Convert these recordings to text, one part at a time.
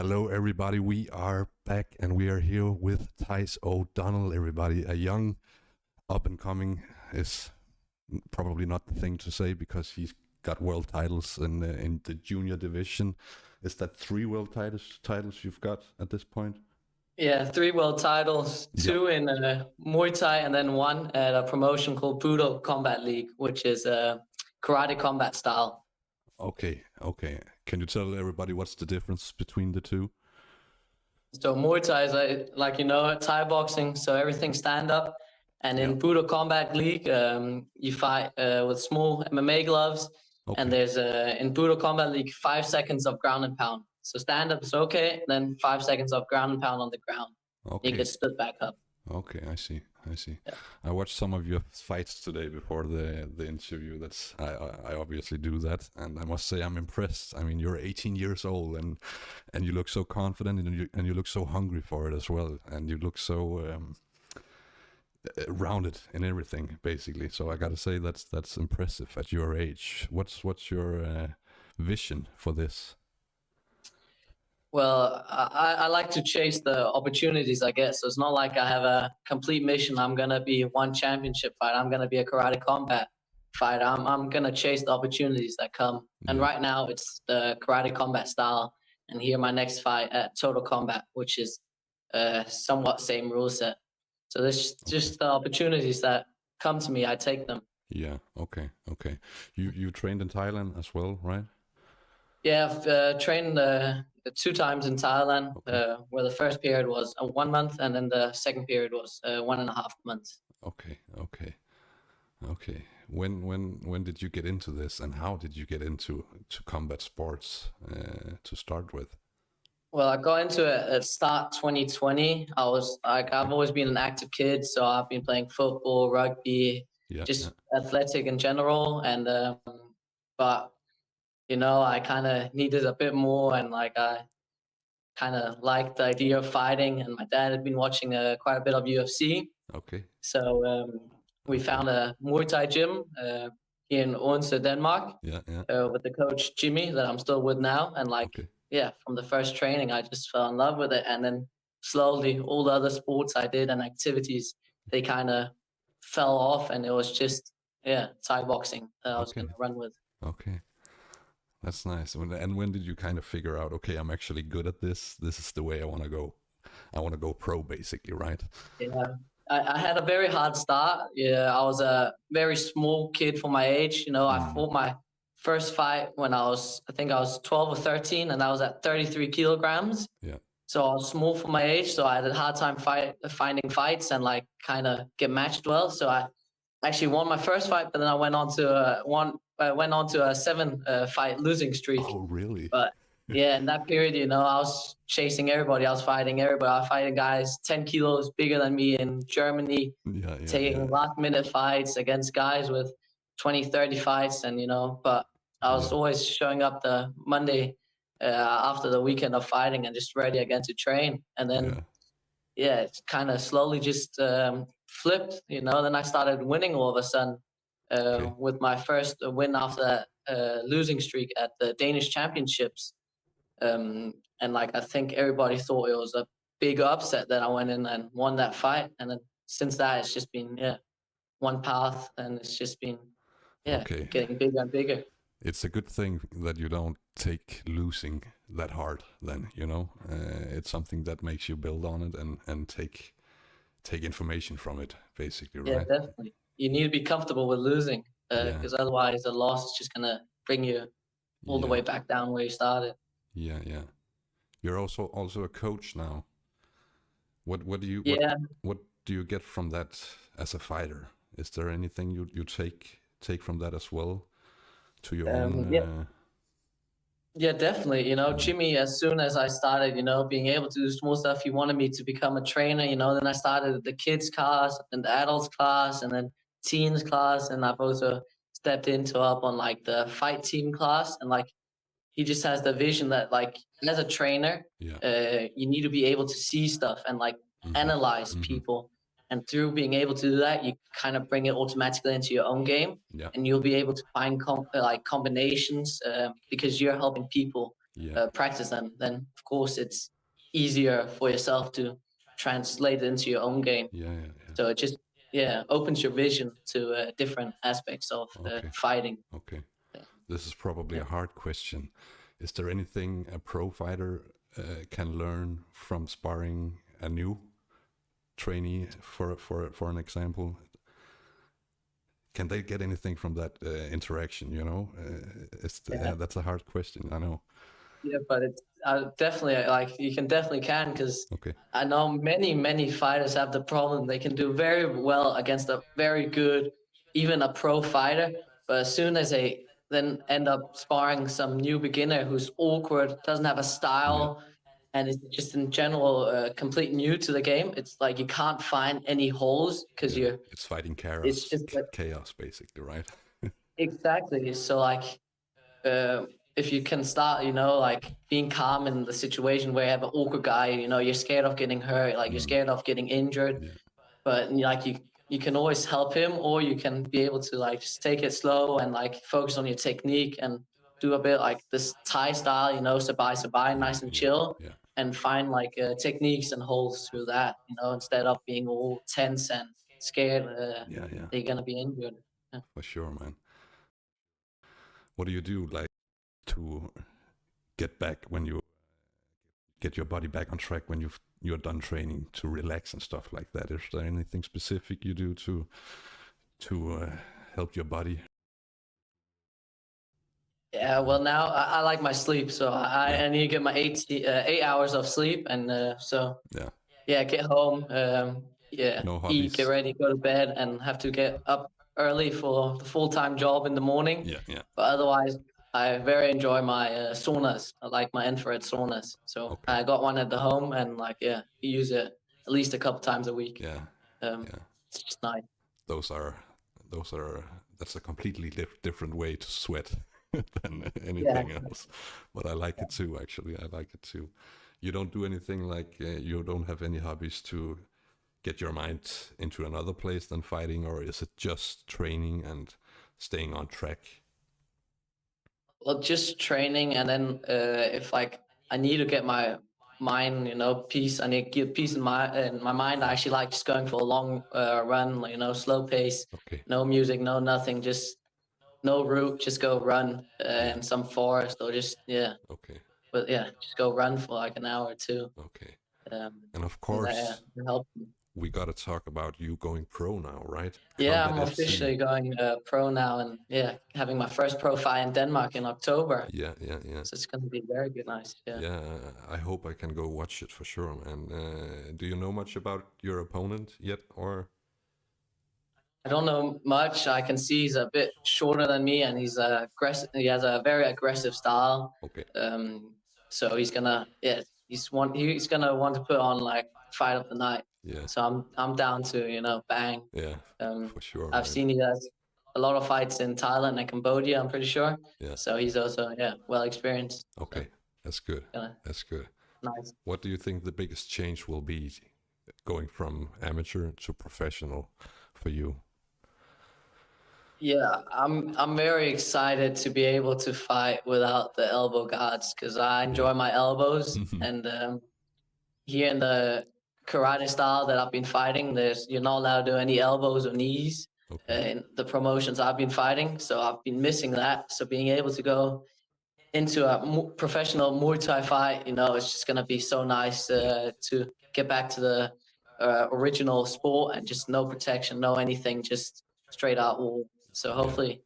Hello, everybody. We are back and we are here with Tais O'Donnell, everybody. A young up and coming is probably not the thing to say because he's got world titles in the junior division. Is that three world titles you've got at this point? Yeah, three world titles, two in Muay Thai, and then one at a promotion called Budo Combat League, which is a karate combat style. Okay. Can you tell everybody what's the difference between the two? So Muay Thai is like Thai boxing, so everything stand up. And in Budo Combat League, you fight with small MMA gloves. Okay. And there's in Budo Combat League 5 seconds of ground and pound. So stand up is okay, then 5 seconds of ground and pound on the ground. Okay. You get stood back up. Okay, I see. Yeah. I watched some of your fights today before the interview. I obviously do that, and I must say I'm impressed. I mean, you're 18 years old, and you look so confident, and you look so hungry for it as well, and you look so rounded in everything, basically. So I gotta say that's impressive at your age. What's your vision for this? Well, I like to chase the opportunities I get. So it's not like I have a complete mission. I'm going to be one championship fight. I'm going to be a karate combat fighter. I'm going to chase the opportunities that come. And right now it's the karate combat style. And here my next fight at Total Combat, which is somewhat same rule set. So there's just the opportunities that come to me. I take them. Yeah. Okay. You trained in Thailand as well, right? Yeah, I've trained 2 times in Thailand, where the first period was 1 month, and then the second period was 1.5 months. Okay. When did you get into this, and how did you get into combat sports to start with? Well, I got into it at start 2020. I've always been an active kid, so I've been playing football, rugby, athletic in general, and but I kind of needed a bit more, and I kind of liked the idea of fighting, and my dad had been watching quite a bit of UFC. Okay. So we found a Muay Thai gym here in Odense, Denmark, with the coach Jimmy that I'm still with now. And from the first training, I just fell in love with it. And then slowly all the other sports I did and activities, they kind of fell off, and it was just, Thai boxing that I was going to run with. Okay. That's nice. And when did you kind of figure out, okay, I'm actually good at this. This is the way I want to go. I want to go pro, basically, right? Yeah, I had a very hard start. Yeah, I was a very small kid for my age. I fought my first fight when I think I was 12 or 13, and I was at 33 kilograms. Yeah. So I was small for my age, so I had a hard time finding fights and kind of get matched well. So I actually won my first fight, but then I went on to a 7 fight losing streak. Oh, really? But yeah, in that period, I was chasing everybody. I was fighting everybody. I was fighting guys 10 kilos bigger than me in Germany, taking last minute fights against guys with 20, 30 fights. And, but I was always showing up the Monday after the weekend of fighting and just ready again to train. And then, it kind of slowly just flipped, Then I started winning all of a sudden. With my first win after that losing streak at the Danish championships. And I think everybody thought it was a big upset that I went in and won that fight. And then since that, it's just been, one path, and it's just been, getting bigger and bigger. It's a good thing that you don't take losing that hard then, it's something that makes you build on it and take information from it, basically, right? Yeah, definitely. You need to be comfortable with losing, because otherwise the loss is just gonna bring you all the way back down where you started. Yeah. You're also a coach now. What do you get from that as a fighter? Is there anything you take from that as well to your own? Yeah, definitely. Jimmy, as soon as I started, being able to do small stuff, he wanted me to become a trainer. Then I started the kids class and the adults class and then teens class, and I've also stepped up on the fight team class. And he just has the vision that as a trainer, you need to be able to see stuff and analyze people. And through being able to do that, you kind of bring it automatically into your own game, and you'll be able to find combinations because you're helping people practice them, then of course it's easier for yourself to translate it into your own game. So it just opens your vision to different aspects of fighting. Okay. This is probably a hard question. Is there anything a pro fighter can learn from sparring a new trainee, for an example? Can they get anything from that interaction? You know, that's a hard question. I know. Yeah, but it's definitely like you definitely can, because I know many fighters have the problem. They can do very well against a very good, even a pro fighter, but as soon as they then end up sparring some new beginner who's awkward, doesn't have a style, and is just in general complete new to the game, it's like you can't find any holes because it's fighting chaos. It's just chaos, basically, right? Exactly. So like, if you can start, like being calm in the situation where you have an awkward guy, you're scared of getting hurt, like you're scared of getting injured, but like you can always help him, or you can be able to like just take it slow and like focus on your technique and do a bit like this Thai style, sabai, nice and chill, and find like techniques and holds through that, instead of being all tense and scared that you're gonna be injured. For sure, man. What do you do like to get back when you get your body back on track when you're done training, to relax and stuff like that? Is there anything specific you do to help your body? Yeah, well, now I like my sleep, so I need to get my 8 hours of sleep, and so get home, no hobbies. Eat, get ready, go to bed, and have to get up early for the full-time job in the morning. But otherwise, I very enjoy my saunas. I like my infrared saunas, so I got one at the home, and like use it at least a couple times a week. It's just nice. That's a completely different way to sweat than anything else, but I like it too. Actually, I like it too. You don't do anything like you don't have any hobbies to get your mind into another place than fighting, or is it just training and staying on track? Well, just training, and then if like I need to get my mind, peace. I need to get peace in my mind. I actually like just going for a long run, slow pace, no music, no nothing, just no route, just go run in some forest, or just but just go run for like an hour or two. And of course, we got to talk about you going pro now, right? I'm officially going pro now, and having my first pro fight in Denmark in October. So it's going to be very good, nice. I hope I can go watch it for sure, man. Do you know much about your opponent yet, or? I don't know much. I can see he's a bit shorter than me, and he's aggressive. He has a very aggressive style. So he's gonna he's gonna want to put on like fight of the night. So I'm down to bang. For sure. I've seen he has a lot of fights in Thailand and Cambodia, I'm pretty sure. So he's also well experienced. Okay, that's good. That's good. Nice. What do you think the biggest change will be going from amateur to professional for you? Yeah, I'm very excited to be able to fight without the elbow guards, because I enjoy my elbows. And here in the karate style that I've been fighting, you're not allowed to do any elbows or knees in the promotions I've been fighting. So I've been missing that. So being able to go into a professional Muay Thai fight, it's just gonna be so nice to get back to the original sport, and just no protection, no anything, just straight out wall. So hopefully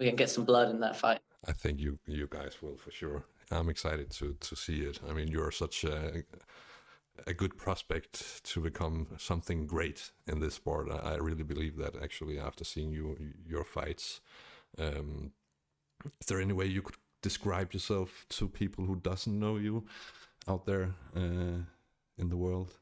we can get some blood in that fight. I think you guys will, for sure. I'm excited to see it. I mean, you're such a good prospect to become something great in this sport. I really believe that, actually, after seeing your fights. Is there any way you could describe yourself to people who doesn't know you out there in the world?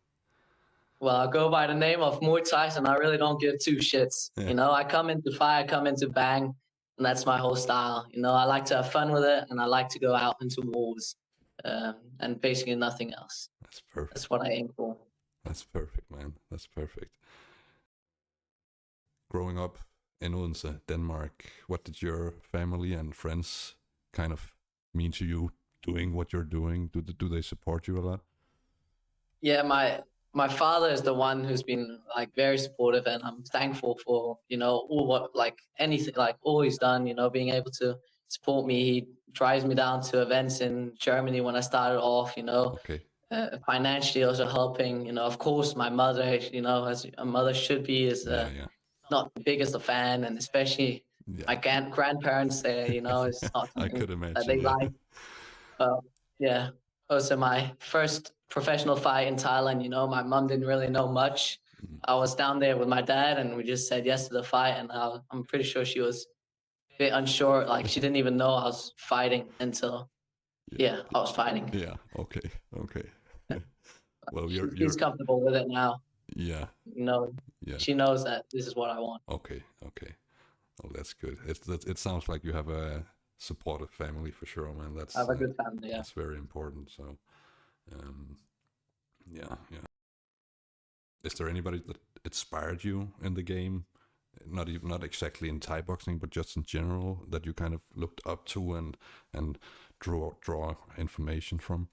Well, I go by the name of Muay Thai, and I really don't give two shits. I come into fight, I come into bang, and that's my whole style. I like to have fun with it, and I like to go out into wars, and basically nothing else. That's perfect. That's what I aim for. That's perfect, man. That's perfect. Growing up in Odense, Denmark, what did your family and friends kind of mean to you doing what you're doing? Do they support you a lot? Yeah, my father is the one who's been like very supportive, and I'm thankful for, you know, all what, like anything, like all he's done, you know, being able to support me. He drives me down to events in Germany when I started off, you know. Okay. Financially also helping, you know. Of course my mother, you know, as a mother should be, is not the biggest of fan, and especially my grandparents there, you know, it's not I something could imagine, that they like. Yeah. Also, my first professional fight in Thailand, you know, my mom didn't really know much. I was down there with my dad, and we just said yes to the fight, and I'm pretty sure she was a bit unsure. Like, she didn't even know I was fighting until, I was fighting. Yeah. Okay. Okay. Well, She's comfortable with it now. Yeah. You know, she knows that this is what I want. Okay. Okay. Oh, that's good. It sounds like you have a supportive family for sure, man. I have a good family. Yeah. That's very important. So, yeah. Is there anybody that inspired you in the game? Not exactly in Thai boxing, but just in general, that you kind of looked up to and draw information from?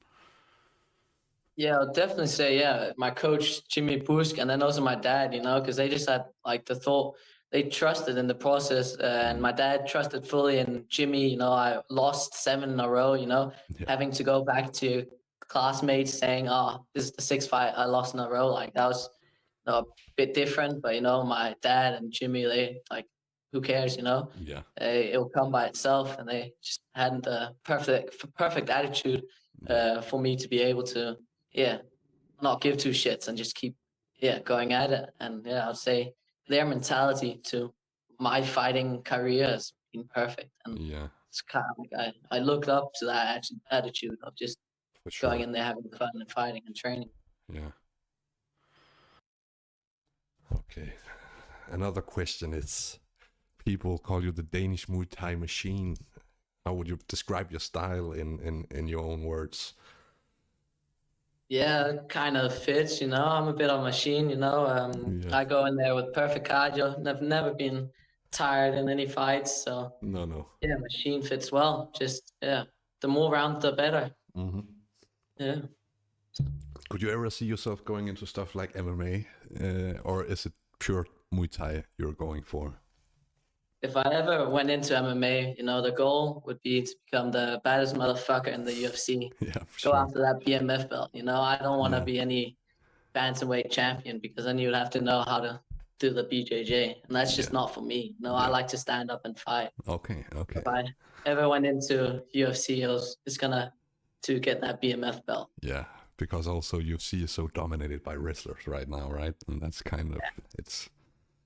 Yeah, I'll definitely say, my coach, Jimmi Busk, and then also my dad, you know, because they just had like the thought, they trusted in the process, and my dad trusted fully in Jimmy. You know, I lost 7 in a row, you know, having to go back to classmates saying, oh, this is the 6th fight I lost in a row. Like, that was, you know, a bit different, but, you know, my dad and Jimmy, they like, who cares, you know? Yeah. It'll come by itself, and they just had the perfect attitude for me to be able to, not give 2 shits and just keep, going at it. And I'd say their mentality to my fighting career has been perfect. And it's kind of like I look up to that attitude of just going in there, having fun and fighting and training. Yeah. Okay. Another question is, people call you the Danish Muay Thai machine. How would you describe your style in your own words? Yeah, it kind of fits, you know. I'm a bit of a machine, you know. I go in there with perfect cardio. I've never been tired in any fights, so no. Yeah, machine fits well. Just the more rounds, the better. Mm-hmm. Yeah. Could you ever see yourself going into stuff like MMA, or is it pure Muay Thai you're going for? If I ever went into MMA, you know, the goal would be to become the baddest motherfucker in the UFC. Go after that BMF belt. You know, I don't want to be any bantamweight champion, because then you'd have to know how to do the BJJ, and that's just not for me. No, I like to stand up and fight. Okay. If I ever went into UFC, it's gonna to get that BMF belt. Yeah, because also UFC is so dominated by wrestlers right now, right? And that's kind of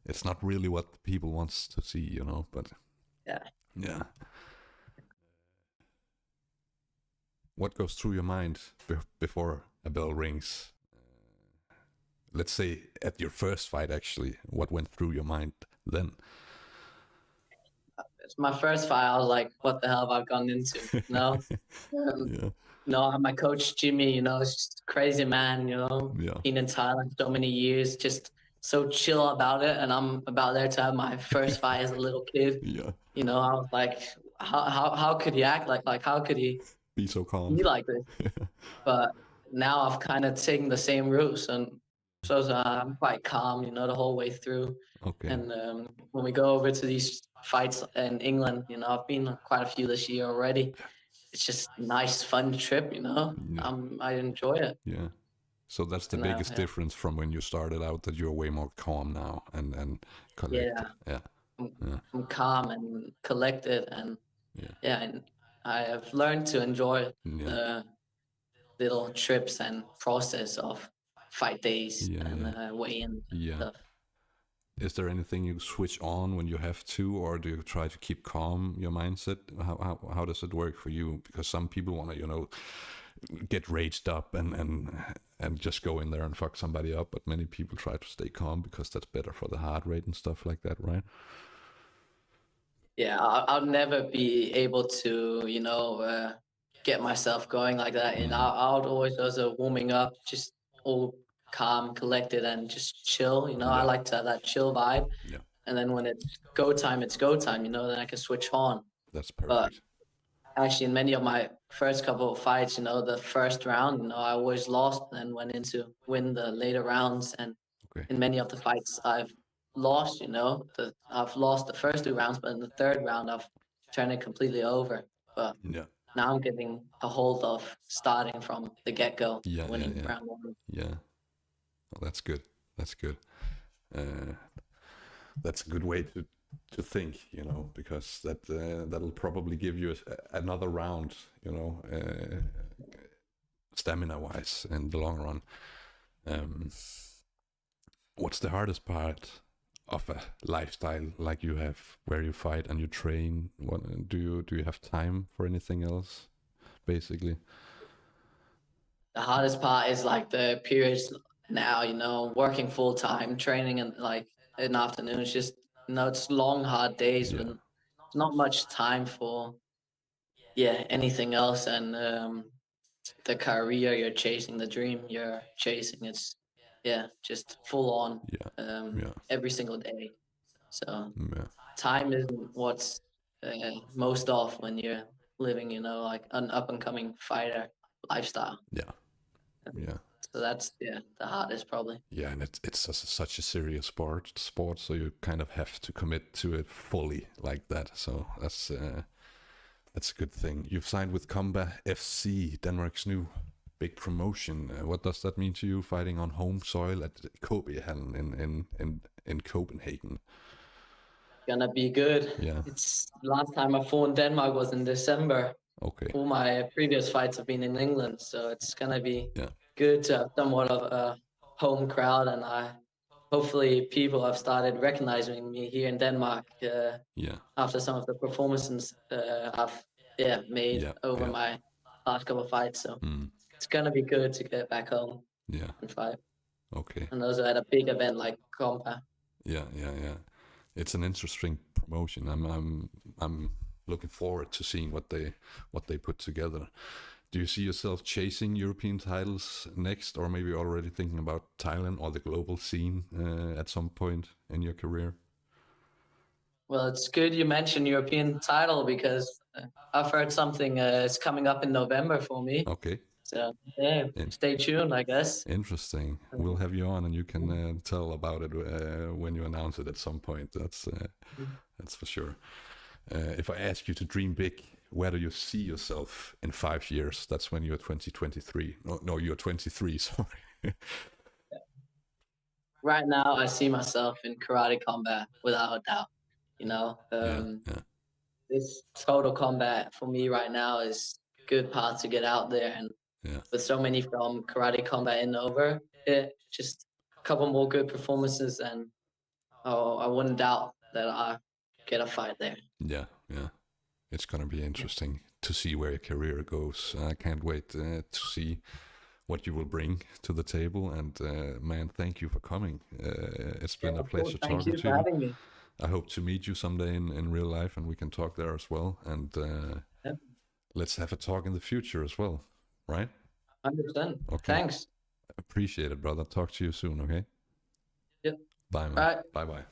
it's not really what people wants to see, you know, but yeah. What goes through your mind before a bell rings? Let's say at your first fight, actually, what went through your mind then? It's my first fight. I was like, what the hell have I gone into? You know? No, my coach Jimmy, you know, it's just a crazy man, you know, been in Thailand so many years, just so chill about it. And I'm about there to have my first fight as a little kid. You know, I was like, how could he act like how could he be so calm? Be like this? But now I've kind of taken the same routes, and so I'm quite calm, you know, the whole way through. Okay. And when we go over to these fights in England, you know, I've been quite a few this year already. It's just a nice, fun trip, you know. I enjoy it. Yeah. So that's the biggest difference from when you started out, that you're way more calm now and collected. I'm calm and collected, and and I have learned to enjoy the little trips and process of fight days and weigh-in stuff. Is there anything you switch on when you have to, or do you try to keep calm your mindset? How does it work for you? Because some people want to, you know, get raged up and just go in there and fuck somebody up, but many people try to stay calm because that's better for the heart rate and stuff like that, right? Yeah, I'll never be able to, you know, get myself going like that. And I would always, as a warming up, just all calm, collected, and just chill. You know, I like to have that chill vibe. And then when it's go time, you know, then I can switch on. That's perfect. But actually, in many of my first couple of fights, the first round, I always lost and went into win the later rounds. And in many of the fights I've lost, I've lost the first 2 rounds, but in the third round I've turned it completely over. But now I'm getting a hold of starting from the get-go, winning round 1. Yeah, well, that's good. That's good. That's a good way to think, because that'll probably give you another round, stamina-wise in the long run. What's the hardest part of a lifestyle like you have, where you fight and you train? What do you have time for anything else, basically? The hardest part is like the periods now, working full time, training in like in the afternoon. It's just it's long, hard days with not much time for anything else. And the career you're chasing, the dream you're chasing, it's just full on every single day. So time isn't what's most off when you're living, like an up and coming fighter lifestyle. So that's the hardest probably. Yeah, and it's such a serious sport, so you kind of have to commit to it fully like that. So that's a good thing. You've signed with Combat FC, Denmark's new big promotion. What does that mean to you, fighting on home soil at Kobehallen in Copenhagen? Gonna be good. Yeah. It's last time I fought in Denmark was in December. Okay. All my previous fights have been in England, so it's gonna be good to have somewhat of a home crowd, and hopefully people have started recognizing me here in Denmark after some of the performances I've made over my last couple of fights. So it's gonna be good to get back home and fight. Okay. And also at a big event like Compa. Yeah. It's an interesting promotion. I'm looking forward to seeing what they put together. Do you see yourself chasing European titles next, or maybe already thinking about Thailand or the global scene at some point in your career? Well, it's good you mentioned European title, because I've heard something is coming up in November for me. Okay. So stay tuned, I guess. Interesting. We'll have you on, and you can tell about it when you announce it at some point. That's for sure. If I ask you to dream big, where do you see yourself in 5 years? That's when you're 23. No, you're 23. Sorry. Right now, I see myself in karate combat without a doubt. This total combat for me right now is a good path to get out there, and with so many from karate combat and over, just a couple more good performances, and I wouldn't doubt that I get a fight there. Yeah. It's going to be interesting to see where your career goes. I can't wait to see what you will bring to the table. And man, thank you for coming. It's been a pleasure talking to you. Thank you for having me. I hope to meet you someday in real life, and we can talk there as well. And let's have a talk in the future as well, right? 100%. Okay. Thanks. Appreciate it, brother. Talk to you soon, okay? Yep. Bye, man. Bye. Bye-bye.